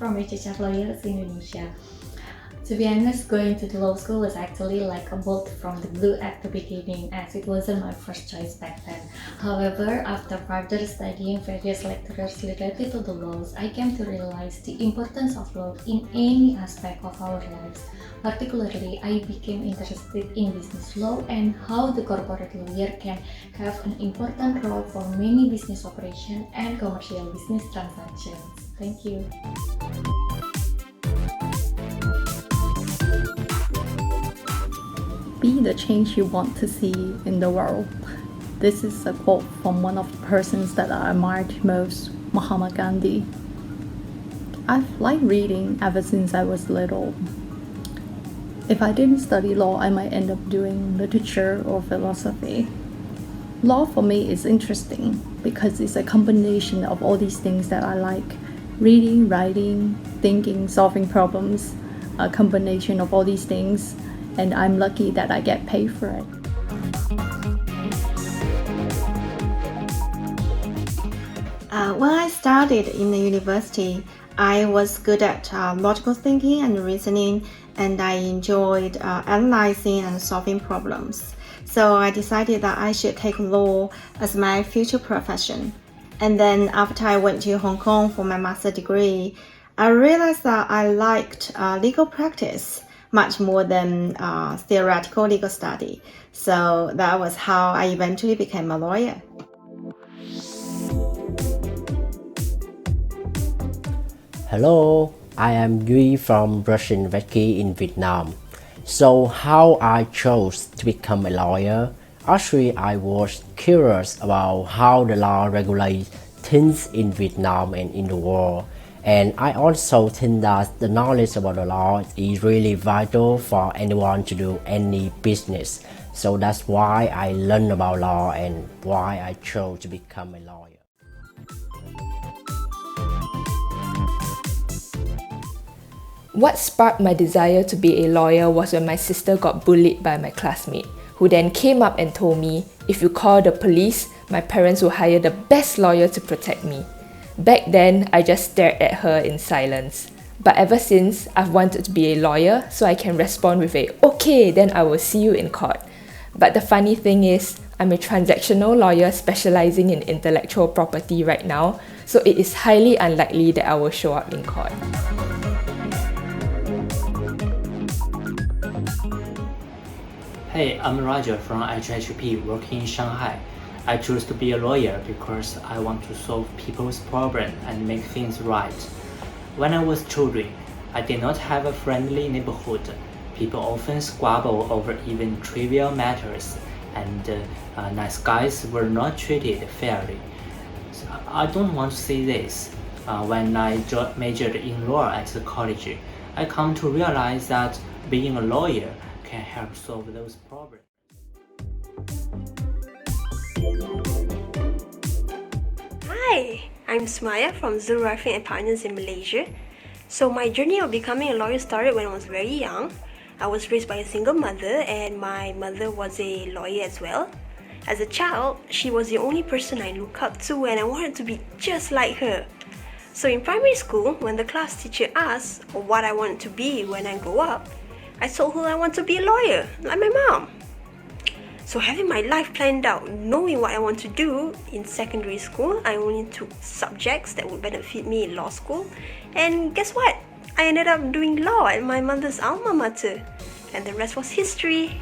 from HHR Lawyers Indonesia. To be honest, going to the law school was actually like a bolt from the blue at the beginning, as it wasn't my first choice back then. However, after further studying various lectures related to the laws, I came to realize the importance of law in any aspect of our lives. Particularly, I became interested in business law and how the corporate lawyer can have an important role for many business operations and commercial business transactions. Thank you. Be the change you want to see in the world. This is a quote from one of the persons that I admired most, Mahatma Gandhi. I've liked reading ever since I was little. If I didn't study law, I might end up doing literature or philosophy. Law for me is interesting because it's a combination of all these things that I like. Reading, writing, thinking, solving problems, a combination of all these things, and I'm lucky that I get paid for it. When I studied in the university, I was good at logical thinking and reasoning, and I enjoyed analyzing and solving problems. So I decided that I should take law as my future profession. And then after I went to Hong Kong for my master's degree, I realized that I liked legal practice much more than theoretical legal study. So that was how I eventually became a lawyer. Hello, I am Duy from Russian Vecchi in Vietnam. So how I chose to become a lawyer? Actually, I was curious about how the law regulates things in Vietnam and in the world. And I also think that the knowledge about the law is really vital for anyone to do any business. So that's why I learned about law and why I chose to become a lawyer. What sparked my desire to be a lawyer was when my sister got bullied by my classmate, who then came up and told me, if you call the police, my parents will hire the best lawyer to protect me. Back then, I just stared at her in silence. But ever since, I've wanted to be a lawyer so I can respond with a, okay, then I will see you in court. But the funny thing is, I'm a transactional lawyer specializing in intellectual property right now, so it is highly unlikely that I will show up in court. Hey, I'm Roger from HHP working in Shanghai. I choose to be a lawyer because I want to solve people's problems and make things right. When I was children, I did not have a friendly neighborhood. People often squabble over even trivial matters, and nice guys were not treated fairly. So I don't want to see this. When I majored in law at the college, I come to realize that being a lawyer can help solve those problems. Hi, I'm Smaya from Zul Rafiq and Partners in Malaysia. So my journey of becoming a lawyer started when I was very young. I was raised by a single mother and my mother was a lawyer as well. As a child, she was the only person I looked up to and I wanted to be just like her. So in primary school, when the class teacher asked what I wanted to be when I grow up, I told her I want to be a lawyer, like my mom. So having my life planned out, knowing what I want to do, in secondary school, I only took subjects that would benefit me in law school. And guess what? I ended up doing law at my mother's alma mater. And the rest was history.